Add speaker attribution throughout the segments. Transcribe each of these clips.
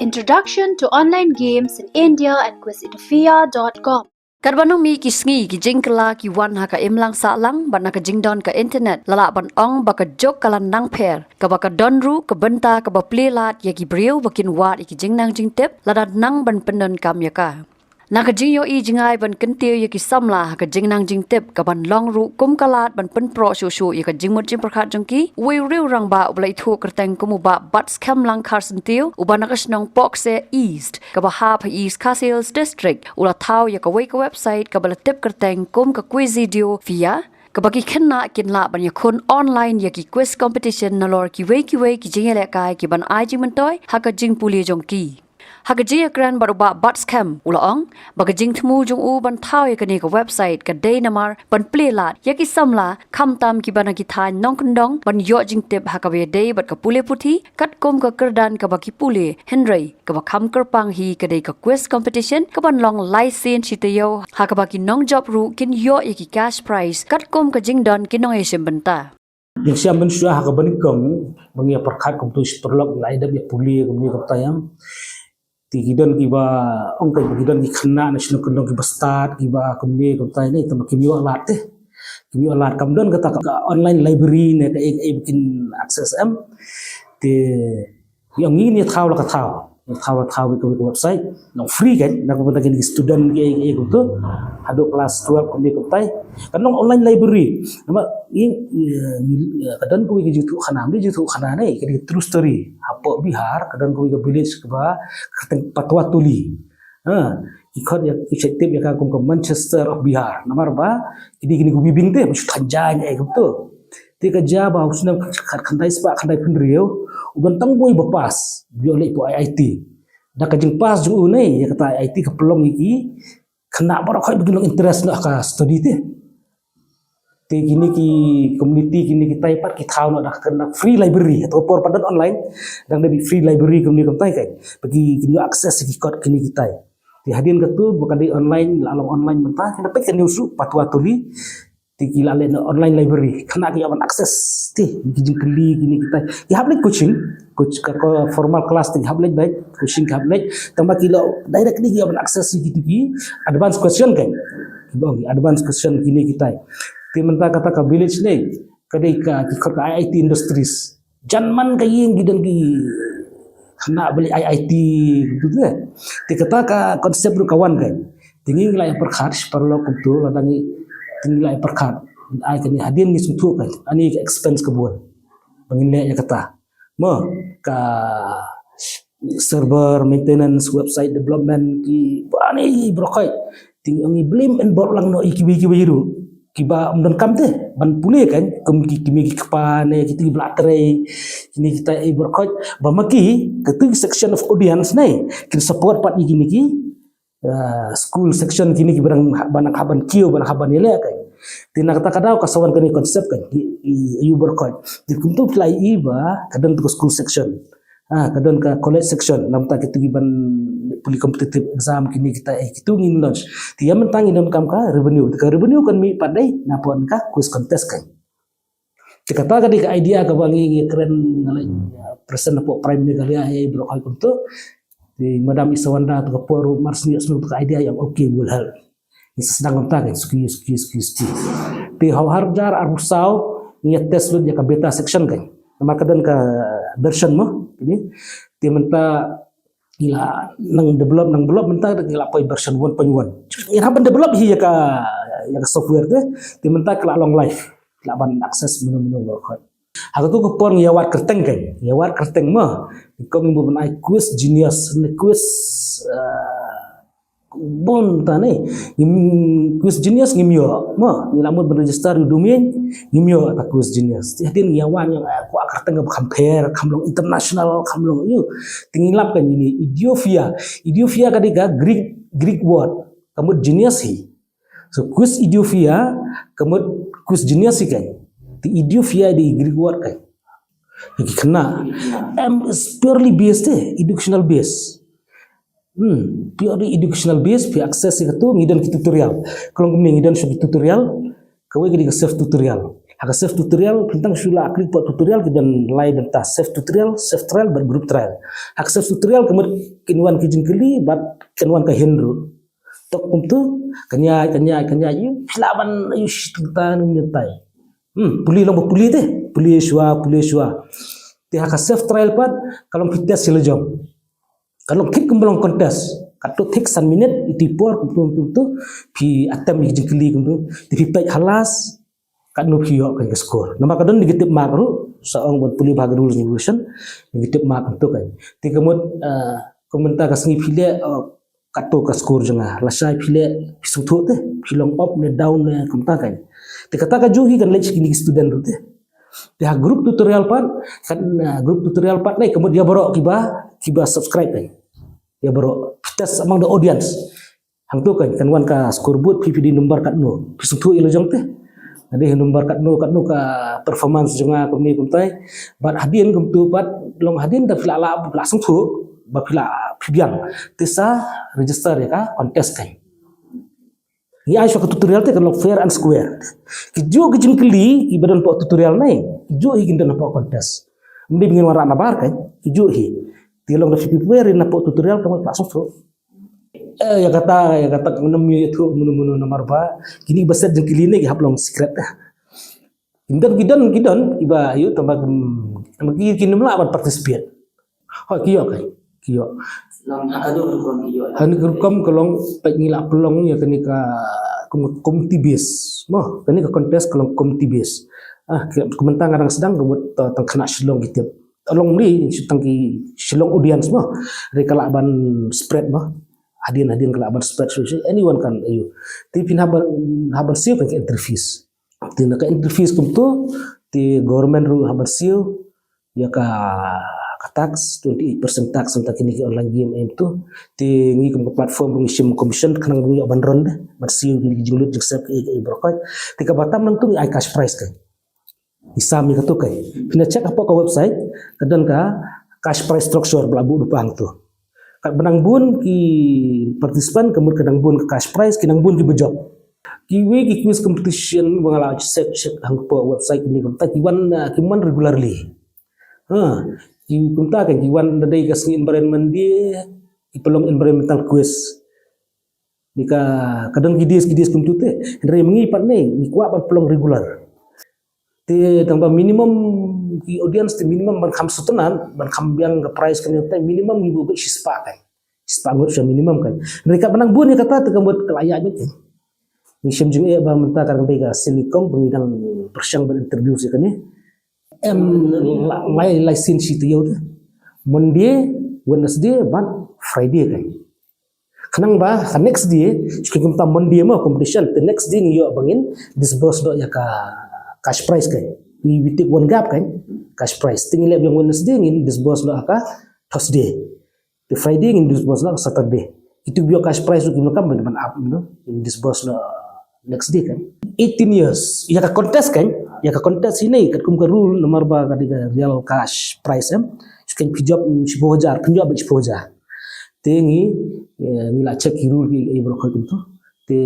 Speaker 1: Introduction to Online Games in India at quizitofia.com.
Speaker 2: Karbanong mi kisngi ki jingkala ki wan haka imlang salang ban haka jingdon ka internet lala ban ong baka jok kalan nang per ka baka donru ka benta ka ba plelat ya ki briu bakin wat ki jingnang jingtep lada nang ban pendon kam ya ka naka jingyo I jingai ban kentiu ya ki samla haka jingnang jingtep ka ban long ru kum kalat ban pen pro shu shu ya ka jingmut jing prakhat jongki wi riu rang ba ulai thu kerteng kumu ba bat scam lang karsen tiu ubana kasnong pokse east ka ba hap east castles district ula thau ya ka wei ka website ka bala tip kerteng kum ka quiz video via kabagi khenna kinla ban ya khun online ya ki quiz competition nalor ki wei ki jingele kai ki ban ai jing mentoi haka jing puli jongki haka jia kran baruba bat scam ulaong baga jing thmu jong u ban thau ya kani ka website ka day namar ban plelat ya ki samla khamtam ki bana ki tha nongkndong ban yo jing tip haka be day bat ka pule puthi kat kom ka kerdan ka baki pule henry ka ba kham kerpang hi ka day ka quiz competition ka ban long license chitayo haka baki nong job ru kin yo ya ki cash prize kat kom ka jing don kin nong esim banta
Speaker 3: yang siam ben suah haka ban kong bangia perkhat kom tu perlok lai dab ya puli kom ni ka tayam tigidon kiba ongkai tigidon ki khna national kondong ki bastat kiba kumne kumtai ni tam kimio alat teh kimio alat kamdon kata ka online library ne ka bikin access am te yang ini thau la ka thau ke website no free kan nak benda ki student ki tu hado kelas 12 kumne kumtai kan online library nama kadang kuwi ke jutu khana amri jutu khana nei ke true story apa bihar kadang kuwi ke village ke ba patwa tuli ikut ya inisiatif ya ka kum ke Manchester of Bihar namar ba kini ku bibing te mush tanjanya gitu te ka jaba usna khandai spa khandai phunriu uban tanggoi bapas biole pu IIT da ka jing pas ju nei ya kata IIT ke pelong iki kena bar khoi begino interest nak ka study te te gini ki community gini kita ipat ki thau no dak kena free library atau por padan online dang lebih free library kemni kamtai kai bagi gini akses ki kod kini kita ti hadin ke tu bukan di online lalong online mentah kita pek news patwa tuli ti gila le online library kena ki aman akses ti gini keli gini kita ya hablek coaching coach ka formal class ti hablek baik coaching hablek tambah kilo direct ni aman akses gitu ki advance question kan advance question gini kita ti mentah kata ka village ni kadai ka ki kota IIT industries janman ka yeng gidan ki kena beli IIT gitu tu ti kata ka konsep ru kawan kan tinggi nilai perkhat perlu betul ladangi tinggi nilai perkhat ai kan hadin ni suntu kan ani expense kebuan pengilai ya kata mo ka server maintenance website development ki ani brokai tinggi blame and bor lang no iki biru kiba umdan kam teh ban pule kan kimi kepane kita blatere ini kita berkot bamaki ketu section of audience nai kita support pat gini ki school section gini ki barang banak haban kio banak haban ele kan tina kata kadau kasawan kani konsep kan you berkot dikum tu play iba kadang tu school section kadang ka college section namta kita giban puli competitive exam kini kita itu ngin launch dia mentang indon kam ka revenue kan mi padai napon ka quiz contest kan kita kata ka idea ka bangi keren present po prime megalia ai bro kai kuntu di madam isawanda to por mars ni asnu ka idea yang okay will help is sedang namta kan ski ti harjar arusau ni test lu ya ka beta section kan maka dan ka version mo ini ti menta gila nang develop mentah gila poi version 1.1 ira ban develop hi ya ka software te ti mentah kala long life la ban akses menu work aku tu ko por ngiyawat kerteng mah ko minggu ban quiz genius ne quiz bon tane quiz genius ngimyo mah nilamun berregister di domain ngimyo ta quiz genius tin ngiyawan yang aku kerteng compare kamlong international kamlong yu tingilap kan ini idiofia kadika greek word kamu genius hi so quiz idiofia kamu quiz genius hi kan ti idiofia di greek word kan jadi kena is purely based educational base purely educational base pi akses itu ngidon ki tutorial kalau ngidon ki tutorial kawe ki self tutorial Haka self tutorial tentang sula klik buat tutorial dan lain dan tas self tutorial, self trial dan group trial. Haka self tutorial kemudian kinwan kijin keli bat kinwan ka henru. Tok kumtu kanya yu filaban yu shitutan nyetai. Puli lang puli teh, puli shua. Ti haka self trial pat kalau kita silajong. Kalau kit kumbalong kontes, kato take 1 minute itipor kumtu pi atam kijin keli kumtu ti pipet halas kat no kiyo kan skor. Nama kadon negatif mark ru saong buat puli bahag rules resolution negatif mark tu kan. Ti kemud komentar ka sengi pile kato ka skor janga. Lasai pile pisung tu teh, pilong up ne down ne komentar kan. Ti kata ka juhi kan lech kini student tu teh. Ti ha grup tutorial pat kan grup tutorial pat nai kemud dia borok kiba subscribe kan. Dia borok test among the audience. Hang tu kan wan ka scoreboard PPD number kat no. Pisung tu ilo jong teh. Ada nomor kat no ka performance jonga kumni kumtai bat hadin kumtu bat long hadin da pila langsung tu ba pila pibiang tisa register ya ka contest kan ya ai ka tutorial te kan fair and square kijo kijin keli ibadan po tutorial nai kijo igin dan po contest mbi bingin wara na bar kan kijo hi tilong da pipi na po tutorial kamu langsung tu ya kata menemu itu menu nomor ba kini besar jengkili ni hablong secret dah gidan iba ayo tambah magi kini mela aban participate kiyo lang akado rukon kiyo rukon kolong pengila pelong ya kini ka community base mo kini ka contest kolong community base komentar ngarang sedang kebut tang kena silong gitu tolong ni tang ki silong audience mo rekala aban spread mo hadin kalau aban spread anyone kan ayo tapi habar siu kan interviews tina ka interviews kumtu ti government ru habar siu ya ka tax 28% tax untuk kini online game itu ti ngi ke platform sim commission kanang ngi aban ronde bar siu kini jinglut jek brokat ti ka batam nentu ai cash price kan isami ka tu kai pina check apa ka website kadan ka cash price structure belabu dupang tu benang bun ki partisipan kemudian kadang bun ke cash prize kinang bun ki bejob kiwi ki quiz competition mangala set hang po website ni kumta kiwan regularly ki kumta kan kiwan dadai ka sing environment dia ki pelong environmental quiz dika kadang gidies kumtu te ndre mengi pat ne ni kwa pan pelong regular ti tambah minimum ki audience ti minimum ban kham sutenan ban kham yang ke price kan te minimum ibu be sispa kan sispa ngot sa minimum kan mereka menang bun ya kata te buat kelayak bet ni syam jeng ba menta kan be ka silikon pengidang persyang ban interview si kan ni lai license itu yo Monday Wednesday ban Friday kan kanang ba kan next day cikin ta Monday ma competition the next day yo bangin disburse do ya ka cash price kan we take one gap kan cash price tinggal yang Wednesday ngin disburse lo aka Thursday the Friday ngin disburse lo Saturday itu bio cash price ngin kam ban up no disburse lo next day kan 18 years ya ka contest kan ya ka contest ini kat kum ka rule nomor ba ka real cash price kan pijab 10,000 pinjab 10,000 tingi mila check rule ki ai bro tu te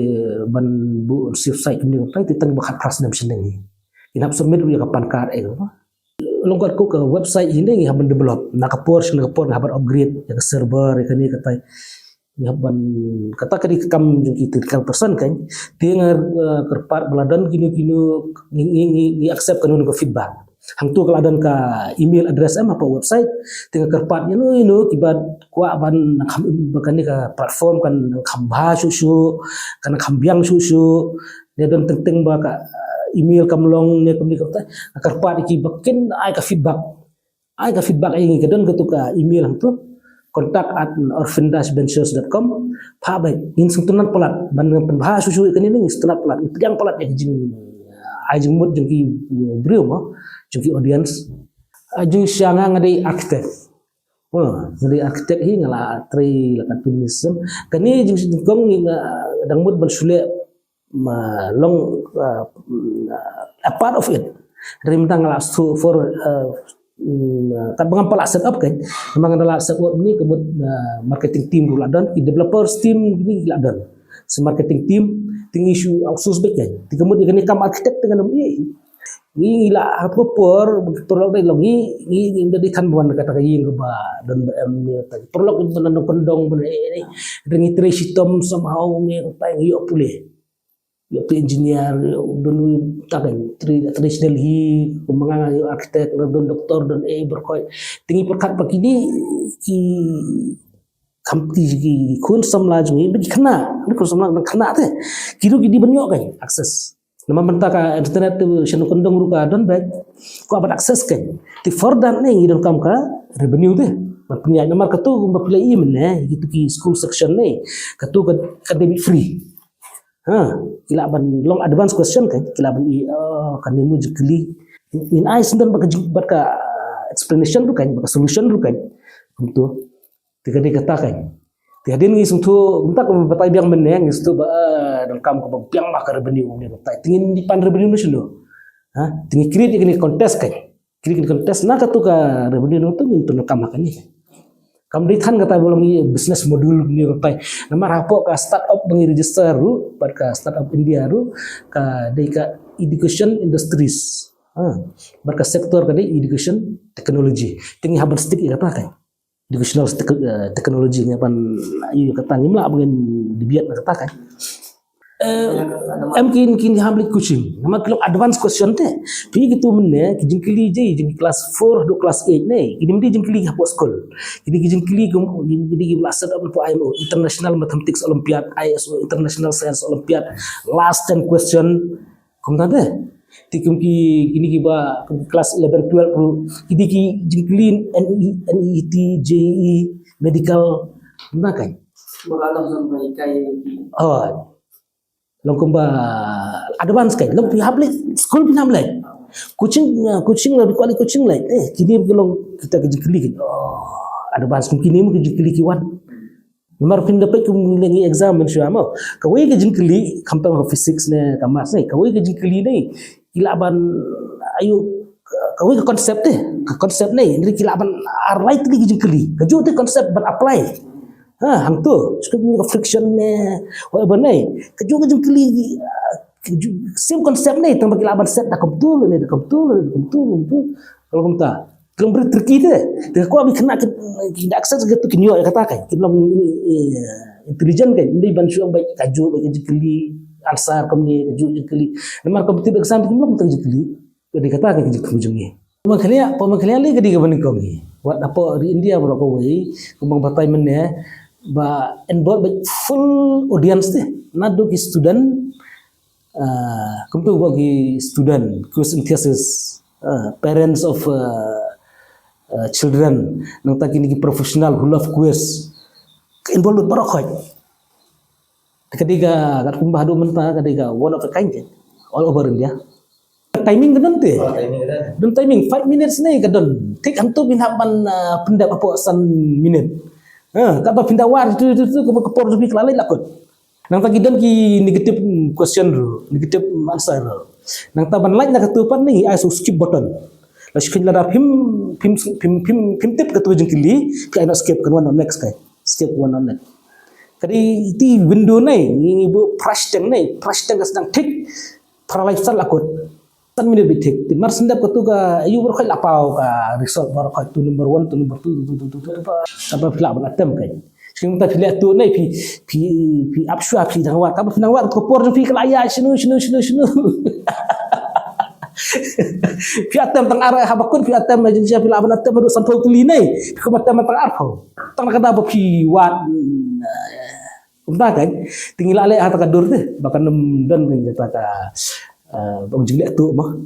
Speaker 3: ban bu shift site ni pa te tang bakat pras nam seneng inap submit ya kapan kar longkar ko ka website ini haban develop nakapor haban upgrade ya server ya kani kata haban kata kadi kam jung kita kan person kan dengar kerpat beladan kini ngi accept kanun ko feedback hang tu kaladan ka email address apa website tinggal kerpatnya no kibat kwa ban bakani ka platform kan khamba susu kan khambiang susu dia don teng ba ka email kamlong ne kami kata kerpat iki bakin ai ka feedback ai ka don ka tu ka email hang tu contact@orphan-ventures.com pa ba in suntunan pelat ban penbahas susu kan ini suntunan pelat yang pelat ya jing ai jing mut jing ki brio mo jing audience jing sianga ngadai arsitek ngadai arsitek hi ngala tri lakat tunism kani jing kong dang mut ban sule ma long a part of it rimtang ngala for kan pengampal set up kan memang adalah set up ni kemud marketing team dulu dan developers team ini dan marketing team tinggi isu outsource back kan kemud ini kam arsitek dengan Ni ila apa por perlu dai longi ni dari kan buan kata kayin ke ba dan ni perlu kan kondong ben ringi trace tom somehow ni pa yo pule yo engineer don takan traditional hi kumanga yo architect don doktor don berkoi tinggi perkat pakini ki kamti kun samlaj ni bagi kena ni kun samlaj kena te kiru gidi banyak kan akses nama mentah ka internet tu senu kondong ruka don baik ko abat akses kan ti fordan ni don kam ka revenue tu punya nomor katu bapilai i mene gitu ki school section ni katu academic free kila ban long advance question kan kila ban kan ni mujkli in I sendan baka explanation tu kan baka solution tu kan untuk tiga dikatakan tiadin ngi sungtu untak batai biang meneng ngi sungtu ba dalam kam ko biang maka revenue ni batai tingin di pan revenue nusuno tinggi create ni contest kan create contest na katu ka revenue tu mintu kam makan ni kam di than kata bolong i business modul ni batai nama rapo ka startup bangi register ru bar ka startup India ru ka dei ka education industries bar ka sektor ka dei education technology tinggi haban stick kata kan educational teknologi ni pan ayu kata ngimla bangen dibiat kata kan kin hamlik kucing nama kelok advance question te pi gitu menne kijingkili je jing kelas 4 do kelas 8 ne ini mesti jingkili hapo school ini kijingkili jadi belasan apa IMO International Mathematics Olympiad ISO International Science Olympiad last 10 question kumtade tikum ki ini kiba kelas 11 12 ini ki jingklin NET JEE medical makan
Speaker 4: magalang sampai kai
Speaker 3: long kumba advance kai long pihable school pinamle coaching lebih kuali coaching lai kini belum kita jingkli advance kini mu jingkli ki wan nomor pin dapat kumlingi exam mensyamo kawai ke jingkli kampang physics ne kamas ne kawai ke jingkli ne kilaban ayu kawai ke konsep ni dari kilaban right lagi jengkeli keju tu konsep ban apply hang tu sekarang friction ne whatever ni keju ke jengkeli same konsep ni tambah kilaban set dah betul kalau kumta kalau beri tricky tu aku abi kena tidak akses gitu kinyo katakan kita intelligent kan ini bansuang baik kaju baik jengkeli ansar kami jengkeli memang kompetitif exam itu belum terjengkeli dia kata ke jengkeli pemakaian lagi ketika menikah ni buat apa di India berapa way kembang batai mana ba involve full audience deh nado ki student kumpu bagi student question thesis parents of children nang tak ini professional who love quiz involved barokai ketiga kat kumbah do mentah ketiga one of a kind all over India timing kedon te don timing 5 minutes ni kedon tik hantu binhaban pendap apa san minute kapa pindah war tu ke por lebih kelalai lakot nang tak kedon ki negative question ru negative answer nang taban like nak ketupan ni I skip button la skip la phim tip ketu jengkili ka nak skip kan one on next kai skip one on next kadi ti window ni ibu prashteng sedang tik paralysal lakot tan minute bitik ti mar sendap ketu ka ayu berkhoi lapau ka result berkhoi tu number 1 tu number 2 apa pula banatem kai sing ta pila tu ni pi apsua pi dangwa ka pinang wa ko por pi kelaya sinu pi atem tang arah habakun pi atem agensi pi laban atem adu sampul tuli ni ko matem tang arho tang kada ba pi wat umta kan tinggi lale ata kadur teh bahkan dan kata ka bang jilek tu mah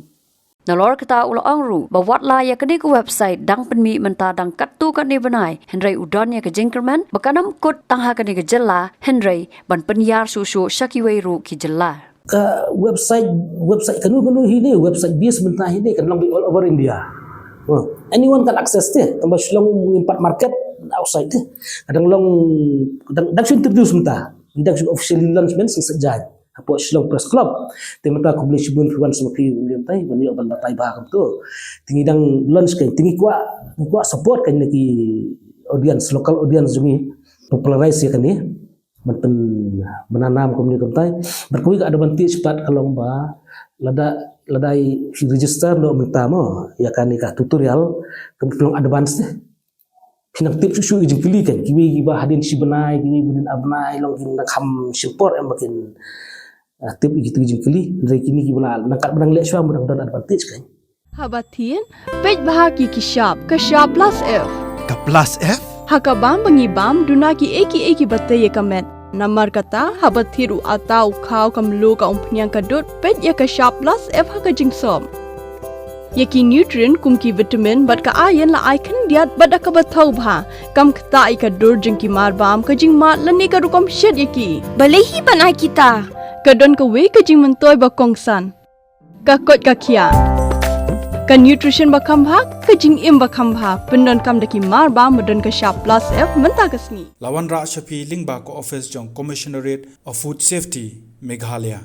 Speaker 2: Nalor kita ulang ru bawat la ya kini ke website dang penmi menta dang katu kan ni benai Henry udon ya ke jingkerman bakanam kut tangha kini ke jela Henry ban penyar susu syakiwei ru ki jela
Speaker 3: ke website kanu ini website bias mentah ini kan long all over India anyone can access teh tambah long mengimpat market outside teh kadang long kadang introduce mentah tidak officially announcement sejak apa Shillong Press Club temata aku boleh sebut kawan sama ki boleh tai bani ban batai bah tu tinggi dang launch kan tinggi kuat support kan lagi audience local audience jungi popularize kan ni menanam komunikasi tai berkuih ada banti cepat kalau ba lada ladai register lo minta mo ya kan ka tutorial kemudian advance deh pinang tip susu ijin kili kan kiwi giba hadin si benai kiwi benin abnai long kin nak ham support em makin tip ijin kili dari kini gibala nak benang lek suam benang dan advantage kan
Speaker 5: Habatin page bahagi ki sharp ka sharp plus F
Speaker 6: Ka plus F?
Speaker 5: hakabam bangibam dunaki eki bataye kamet Namar kata habat thiru atau kau kamlu ka umpnyang kadut pet ya ka sharp plus F ha ka jingsom. Yaki nutrient kum ki vitamin bat ka iron la ai kan diat bat ka bathau bha kam kta I ka dur jing ki mar bam ka jing mat lani ka rukom shet yaki. Balehi banai kita. Kadon ka we ka jing mentoy ba kongsan. Ka kot ka kia. Ka nutrition ba kam bha ka jing im ba kam bha pendon kam daki mar bam madon ka sharp plus F menta ka sngi.
Speaker 7: Lawan Ra Shafi Lingba ko office jong Commissionerate of Food Safety Meghalaya